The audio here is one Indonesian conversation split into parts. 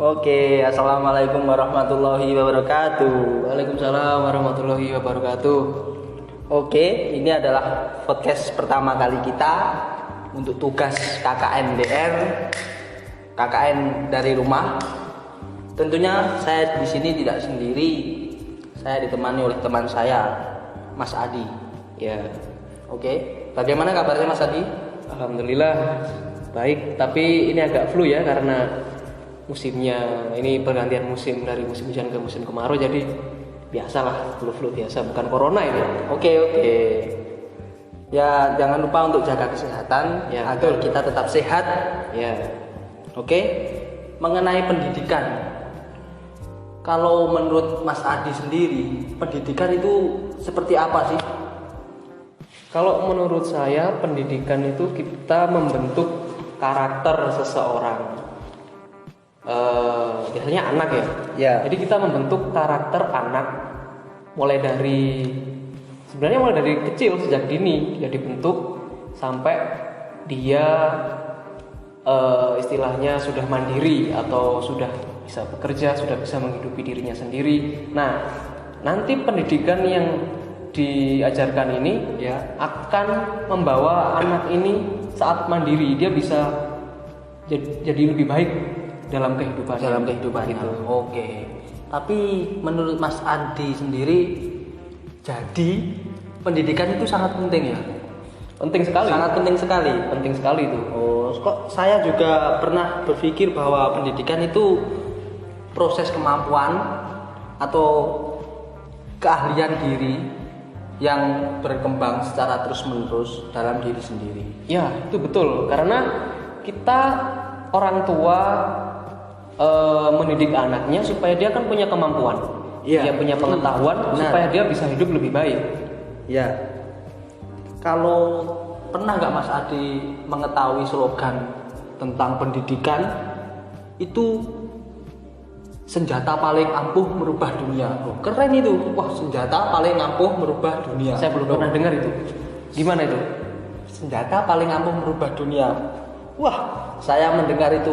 Oke, assalamualaikum warahmatullahi wabarakatuh. Waalaikumsalam warahmatullahi wabarakatuh. Oke, ini adalah podcast pertama kali kita untuk tugas KKN dari rumah. Tentunya saya di sini tidak sendiri. Saya ditemani oleh teman saya, Mas Adi. Ya, Oke, bagaimana kabarnya Mas Adi? alhamdulillah baik. Tapi ini agak flu ya karena musimnya ini pergantian musim dari musim hujan ke musim kemarau, jadi biasalah flu biasa, bukan corona ini. Oke. Ya, jangan lupa untuk jaga kesehatan Ya, agar betul. kita tetap sehat. Ya, Oke, mengenai pendidikan. Kalau menurut Mas Adi sendiri, pendidikan itu seperti apa sih? kalau menurut saya pendidikan itu kita membentuk karakter seseorang. Biasanya anak ya. Ya. Jadi kita membentuk karakter anak mulai dari kecil, sejak dini dia dibentuk sampai dia istilahnya sudah mandiri atau sudah bisa bekerja, sudah bisa menghidupi dirinya sendiri. Nah, nanti pendidikan yang diajarkan ini ya akan membawa anak ini saat mandiri dia bisa jadi lebih baik dalam kehidupan Gitu. Oke. Tapi menurut Mas Adi sendiri, jadi pendidikan itu sangat penting ya? Penting sekali. Sangat penting sekali. Penting sekali itu. Oh, kok saya juga pernah berpikir bahwa pendidikan itu proses kemampuan atau keahlian diri yang berkembang secara terus-menerus dalam diri sendiri. Ya, itu betul. Karena kita orang tua mendidik anaknya supaya dia kan punya kemampuan. Iya. Dia punya pengetahuan Benar. supaya dia bisa hidup lebih baik. Ya. Kalau pernah nggak Mas Adi mengetahui slogan tentang pendidikan itu senjata paling ampuh merubah dunia. Oh, keren itu. Wah, senjata paling ampuh merubah dunia. Saya belum pernah dengar itu. Gimana itu? Senjata paling ampuh merubah dunia. Wah, saya mendengar itu.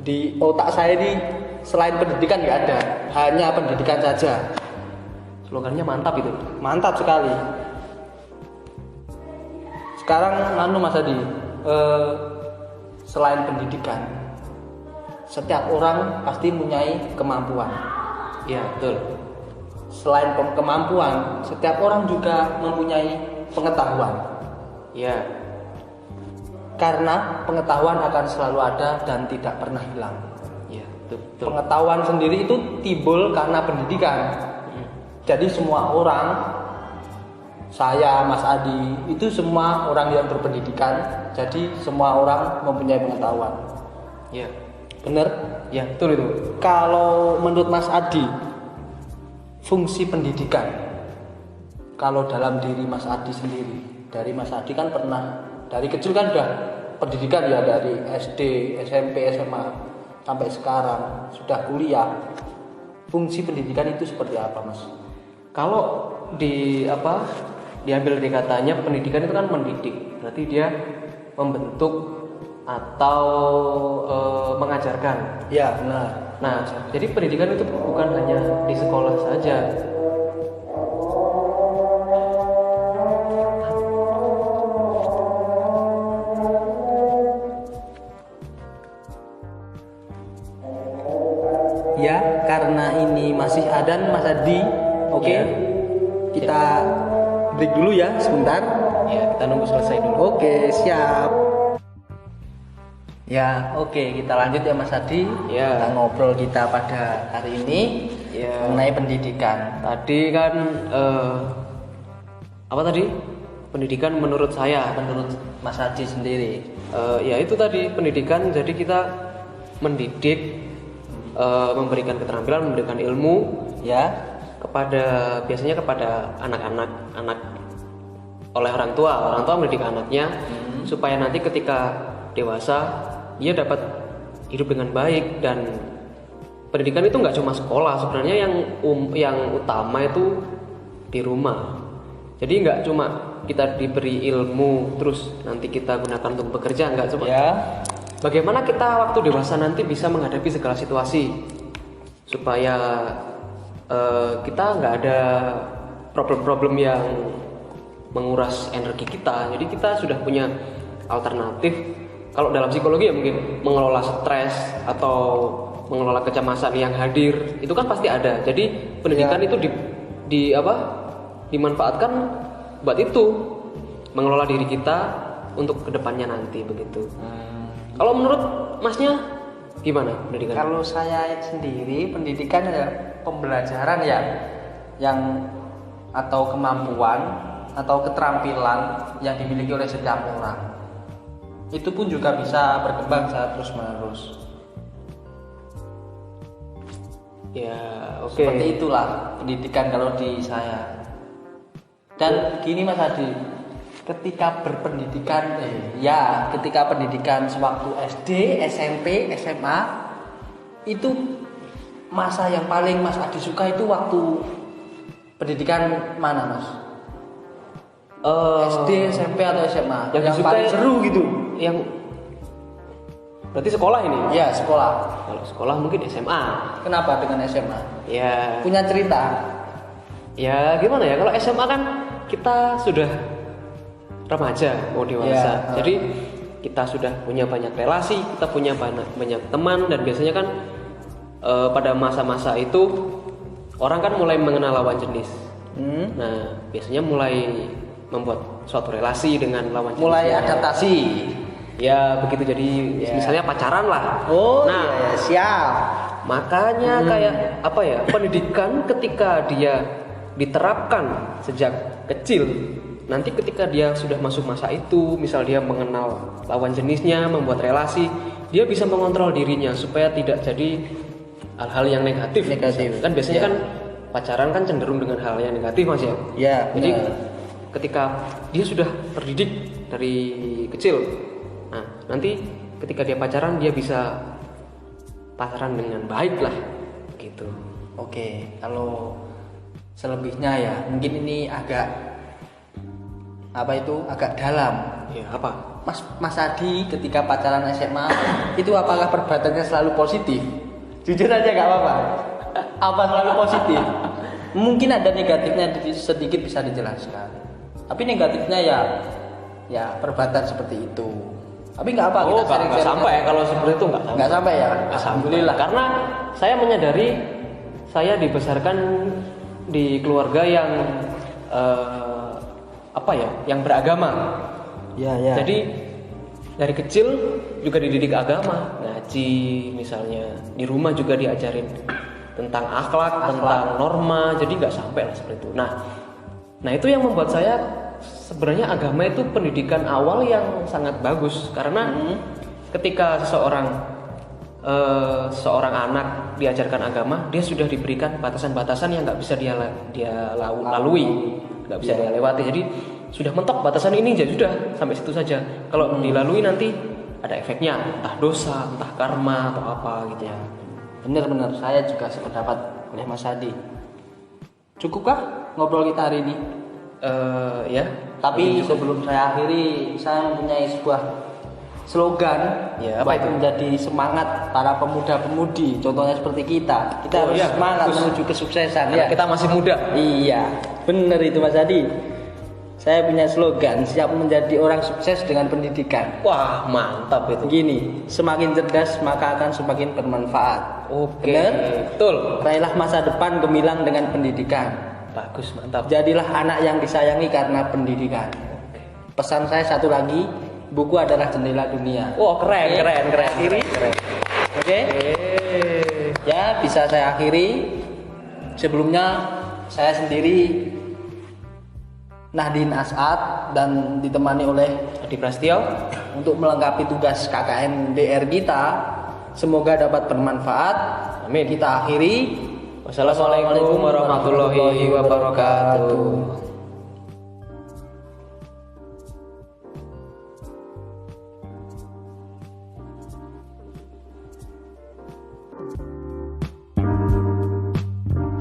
Di otak saya ini selain pendidikan nggak ada, hanya pendidikan saja. Slogannya mantap itu. Mantap sekali. Sekarang Mas Adi, selain pendidikan, setiap orang pasti mempunyai kemampuan. Ya, betul. Selain kemampuan, setiap orang juga mempunyai pengetahuan. Ya, Karena pengetahuan akan selalu ada dan tidak pernah hilang. ya, betul. Pengetahuan sendiri itu timbul karena pendidikan. Jadi semua orang, saya, Mas Adi, itu semua orang yang berpendidikan. Jadi semua orang mempunyai pengetahuan. Ya, Bener? ya, betul itu. Kalau menurut Mas Adi, fungsi pendidikan, kalau dalam diri Mas Adi sendiri, dari Mas Adi kan pernah dari kecil kan udah pendidikan ya, dari SD, SMP, SMA sampai sekarang sudah kuliah. Fungsi pendidikan itu seperti apa, Mas? Kalau diambil dari katanya pendidikan itu kan mendidik, berarti dia membentuk atau mengajarkan. Ya, benar. Nah, jadi pendidikan itu bukan hanya di sekolah saja. Ya, karena ini masih adan Mas Adi. Oke. Ya. Kita break dulu ya sebentar. Ya, kita nunggu selesai dulu. Oke, siap. Ya, oke, kita lanjut ya Mas Adi. Ya. Kita ngobrol kita pada hari ini Ya. mengenai pendidikan. Tadi kan apa tadi? Pendidikan menurut saya, Menurut Mas Adi sendiri. ya itu tadi pendidikan. Jadi kita mendidik, memberikan keterampilan, memberikan ilmu Ya. biasanya kepada anak-anak oleh orang tua mendidik anaknya supaya nanti ketika dewasa dia dapat hidup dengan baik. Dan pendidikan itu nggak cuma sekolah, sebenarnya yang utama itu di rumah. Jadi nggak cuma kita diberi ilmu terus nanti kita gunakan untuk bekerja, nggak cuma Ya. bagaimana kita waktu dewasa nanti bisa menghadapi segala situasi supaya kita nggak ada problem-problem yang menguras energi kita. Jadi kita sudah punya alternatif. Kalau dalam psikologi ya mungkin mengelola stres atau mengelola kecemasan yang hadir itu kan pasti ada. Jadi pendidikan itu dimanfaatkan buat itu, mengelola diri kita untuk kedepannya nanti begitu. Kalau menurut Masnya gimana pendidikan? Kalau saya sendiri pendidikan adalah pembelajaran yang atau kemampuan atau keterampilan yang dimiliki oleh setiap orang. Itu pun juga bisa berkembang secara terus-menerus. Ya, oke. Seperti itulah pendidikan kalau di saya. Dan gini Mas Adi, ketika berpendidikan ketika pendidikan sewaktu SD, SMP, SMA itu masa yang paling Mas Adi suka itu waktu pendidikan mana Mas? SD, SMP atau SMA? Yang paling seru gitu. Yang berarti sekolah ini? Ya, sekolah. Kalau sekolah mungkin SMA. Kenapa dengan SMA? Ya. Punya cerita? Ya gimana ya? Kalau SMA kan kita sudah remaja, mau dewasa. Jadi kita sudah punya banyak relasi, kita punya banyak teman, dan biasanya kan pada masa-masa itu orang kan mulai mengenal lawan jenis. Nah, biasanya mulai membuat suatu relasi dengan lawan jenis. Mulai adaptasi. Ya begitu, jadi misalnya pacaran lah. Siap. Makanya kayak pendidikan ketika dia diterapkan sejak kecil, nanti ketika dia sudah masuk masa itu, misal dia mengenal lawan jenisnya, membuat relasi, dia bisa mengontrol dirinya supaya tidak jadi hal-hal yang negatif. Kan biasanya kan pacaran kan cenderung dengan hal yang negatif Mas ya. Ya. Jadi ketika dia sudah terdidik dari kecil, nah nanti ketika dia pacaran dia bisa pacaran dengan baik lah gitu. Oke, kalau selebihnya ya mungkin ini agak dalam. Ya apa? Mas Adi ketika pacaran SMA itu apakah perbuatannya selalu positif? Jujur aja nggak apa-apa. Apa selalu positif? Mungkin ada negatifnya sedikit bisa dijelaskan. Tapi negatifnya ya perbuatan seperti itu. Tapi nggak apa, kita sering sampai kalau seperti itu nggak sampai ya. Alhamdulillah. Karena saya menyadari saya dibesarkan di keluarga yang yang beragama. Ya. Jadi dari kecil juga dididik agama, ngaji misalnya, di rumah juga diajarin tentang akhlak, tentang norma. Jadi nggak sampai lah seperti itu. Nah itu yang membuat saya sebenarnya agama itu pendidikan awal yang sangat bagus, karena ketika seorang anak diajarkan agama, dia sudah diberikan batasan-batasan yang nggak bisa dia lalui, nggak bisa dia lewati. Jadi sudah mentok batasan ini, jadi sudah sampai situ saja. Kalau dilalui nanti ada efeknya, entah dosa, entah karma atau apa gitu ya. Benar-benar, saya juga sependapat oleh Mas Adi. Cukupkah ngobrol kita hari ini? Ya. Tapi sebelum saya akhiri, saya mempunyai sebuah slogan buat menjadi semangat para pemuda-pemudi, contohnya seperti kita harus semangat menuju kesuksesan. Karena kita masih muda. Iya, benar itu Mas Adi. Saya punya slogan, siap menjadi orang sukses dengan pendidikan. Wah, mantap itu. Gini, semakin cerdas maka akan semakin bermanfaat. Oke, benar? Betul. Raihlah masa depan gemilang dengan pendidikan. Bagus, mantap. Jadilah anak yang disayangi karena pendidikan. Pesan saya satu lagi, buku adalah jendela dunia. Wah, keren. Oke. Ya, bisa saya akhiri. Sebelumnya saya sendiri Nahdin As'ad dan ditemani oleh Adi Prasetyo untuk melengkapi tugas KKN DR kita. Semoga dapat bermanfaat. Amin. Kita akhiri. Wassalamualaikum warahmatullahi wabarakatuh.